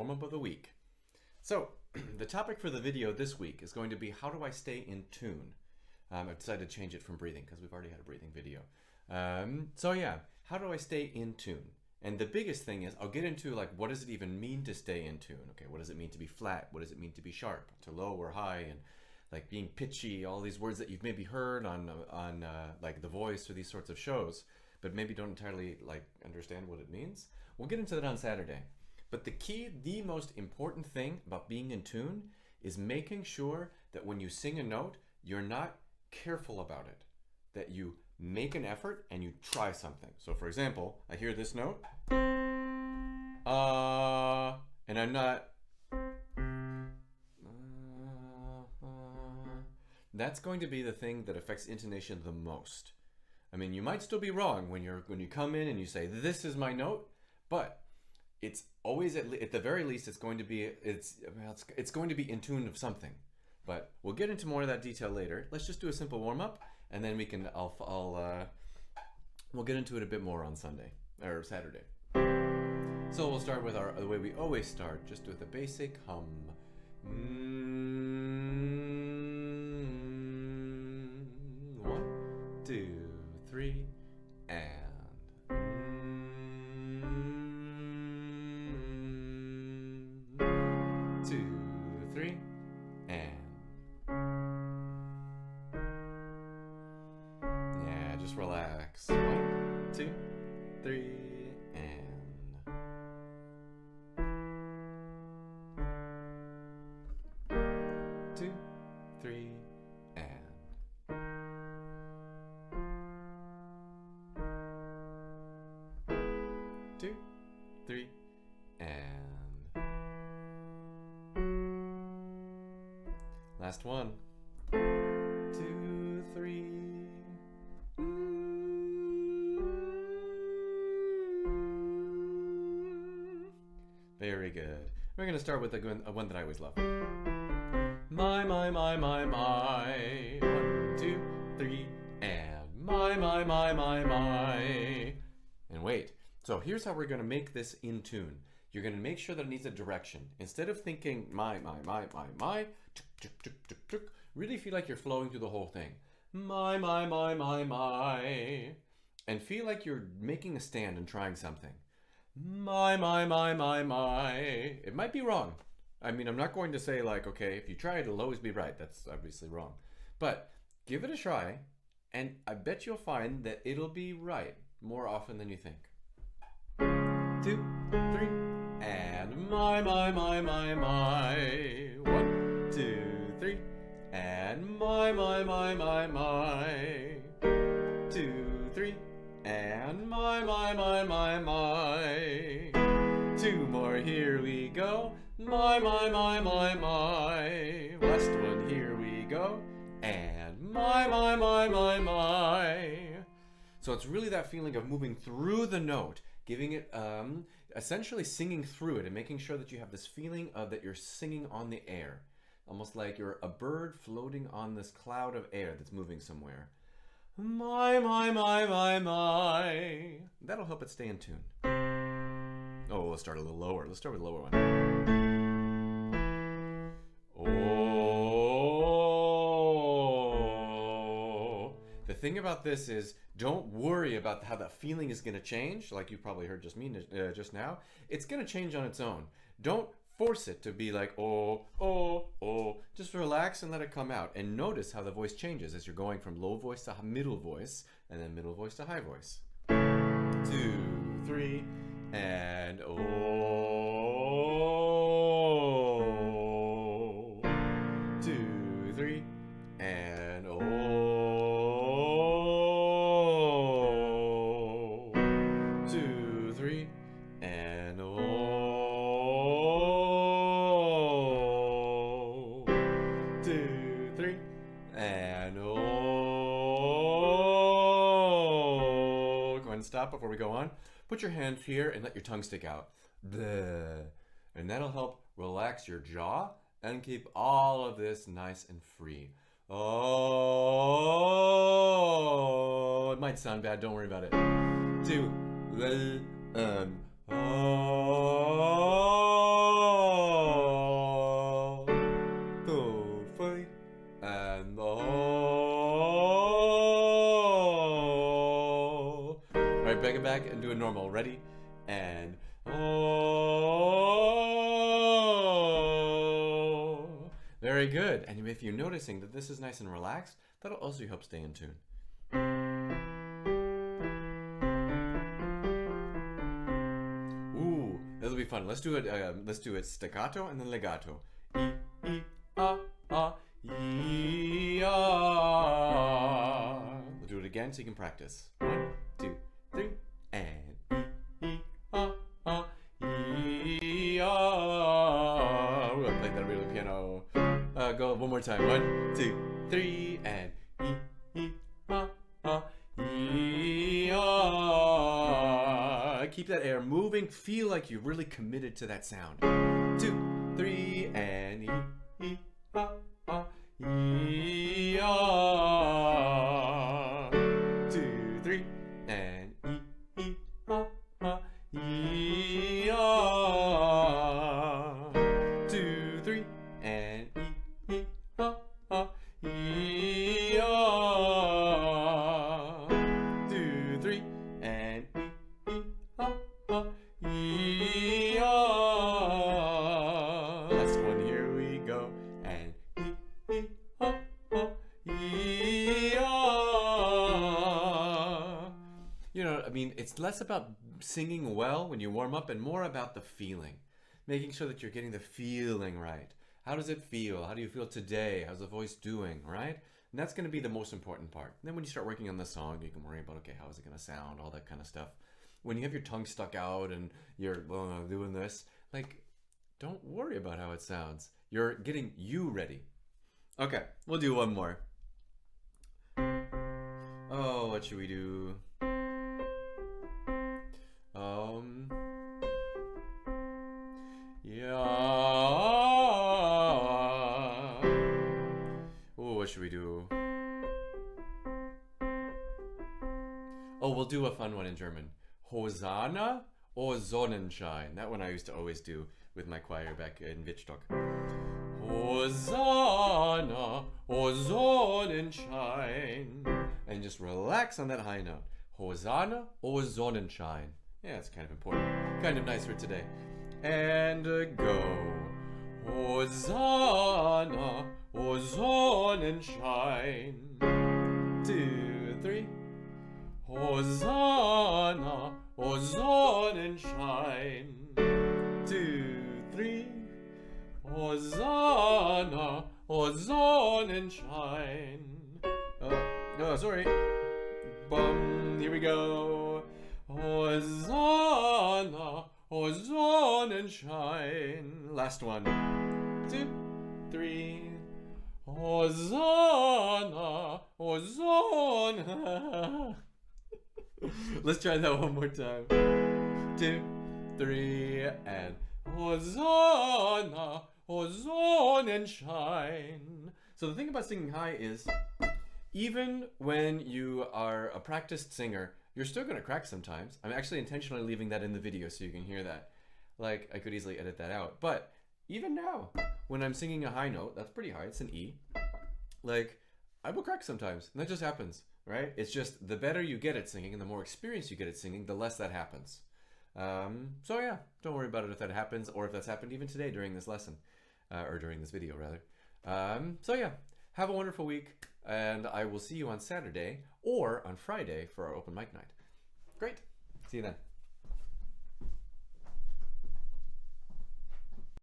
warm-up of the week. So, the topic for the video this week is going to be how do I stay in tune? I've decided to change it from breathing because we've already had a breathing video. So yeah, how do I stay in tune? And the biggest thing is I'll get into like what does it even mean to stay in tune? Okay, what does it mean to be flat? What does it mean to be sharp, to low or high, and like being pitchy, all these words that you've maybe heard on like The Voice or these sorts of shows, but maybe don't entirely like understand what it means. We'll get into that on Saturday. But the most important thing about being in tune is making sure that when you sing a note, you're not careful about it, that you make an effort and you try something. So for example, I hear this note, and I'm not, that's going to be the thing that affects intonation the most. I mean, you might still be wrong when you come in and you say, this is my note, but it's always, at the very least, it's going to be in tune of something. But we'll get into more of that detail later. Let's just do a simple warm-up, and then we'll get into it a bit more on Sunday or Saturday. So we'll start with the way we always start, just with a basic hum. 1, 2, 3, and 2, 3, and yeah, just relax. 1, 2, 3, and 2, 3, and 2, 3, and last one. 2, 3. Very good. We're going to start with a one that I always love. My, 1, 2, 3, and my. And wait. So here's how we're going to make this in tune. You're going to make sure that it needs a direction. Instead of thinking my, tuk, tuk, tuk, tuk, tuk, really feel like you're flowing through the whole thing. My. And feel like you're making a stand and trying something. My. It might be wrong. I mean, I'm not going to say like, okay, if you try it, it'll always be right. That's obviously wrong. But give it a try, and I bet you'll find that it'll be right more often than you think. 2, 3, and my. 1, 2, 3, and my. 2, 3, and my. 2 more, here we go. My. Last one, here we go. And my. So it's really that feeling of moving through the note, giving it, essentially singing through it and making sure that you have this feeling of that you're singing on the air. Almost like you're a bird floating on this cloud of air that's moving somewhere. My. That'll help it stay in tune. Oh, let's start a little lower. Let's start with the lower one. Oh. The thing about this is, don't worry about how that feeling is going to change, like you probably heard just now. It's going to change on its own. Don't force it to be like, oh. Just relax and let it come out. And notice how the voice changes as you're going from low voice to middle voice, and then middle voice to high voice. 2, 3, and oh. 2, 3, and oh. 2, 3, and oh. 2, 3, and oh. Go ahead and stop before we go on. Put your hands here and let your tongue stick out. And that'll help relax your jaw and keep all of this nice and free. Oh, it might sound bad, don't worry about it. 2, oh. bring it back and do a normal. Ready? And oh. Very good. And if you're noticing that this is nice and relaxed, that'll also help stay in tune. Ooh, that'll be fun. Let's do it. Let's do it staccato and then legato. E, ah, e, ah. We'll do it again so you can practice. 1, 2, 3, and e, ah, e, ah. We're gonna play that real piano. Go one more time. 1, 2, 3, and e, ah, e, ah. Keep that air moving. Feel like you're really committed to that sound. 2, 3, and e, ah, e, ah. 2, 3, and e, ah, e, ah. 2, 3, and e, ah, e, ah. 2, 3, and e, ah, e, ah. Last one, here we go. And e, ah, e, ah. You know, I mean, it's less about singing well when you warm up and more about the feeling. Making sure that you're getting the feeling right. How does it feel? How do you feel today? How's the voice doing, right? And that's going to be the most important part. And then when you start working on the song, you can worry about, okay, how is it going to sound? All that kind of stuff. When you have your tongue stuck out and you're doing this, like, don't worry about how it sounds. You're getting you ready. Okay, we'll do one more. Oh, what should we do? Yeah. Oh, what should we do? Oh, we'll do a fun one in German. Hosanna or Sonnenschein? That one I used to always do with my choir back in Wittstock. Hosanna or Sonnenschein. And just relax on that high note. Hosanna or Sonnenschein. Yeah, it's kind of important. Kind of nice for today. And go. Hosanna or Sonnenschein. 2, 3. Hosanna or Sonnenschein. 2, 3. Hosanna or Sonnenschein. No, sorry. Bum, here we go. Hosanna or Sonnenschein. Last one. 2, 3. Hosanna or Sonnenschein. Let's try that one more time. 2, 3, and Hosanna or Sonnenschein. So the thing about singing high is, even when you are a practiced singer, you're still going to crack sometimes. I'm actually intentionally leaving that in the video so you can hear that. Like, I could easily edit that out. But even now, when I'm singing a high note, that's pretty high, it's an E. Like, I will crack sometimes, and that just happens, right? It's just the better you get at singing and the more experience you get at singing, the less that happens. So yeah, don't worry about it if that happens, or if that's happened even today during this lesson, or during this video rather. So yeah, have a wonderful week, and I will see you on Saturday or on Friday for our open mic night. Great, see you then.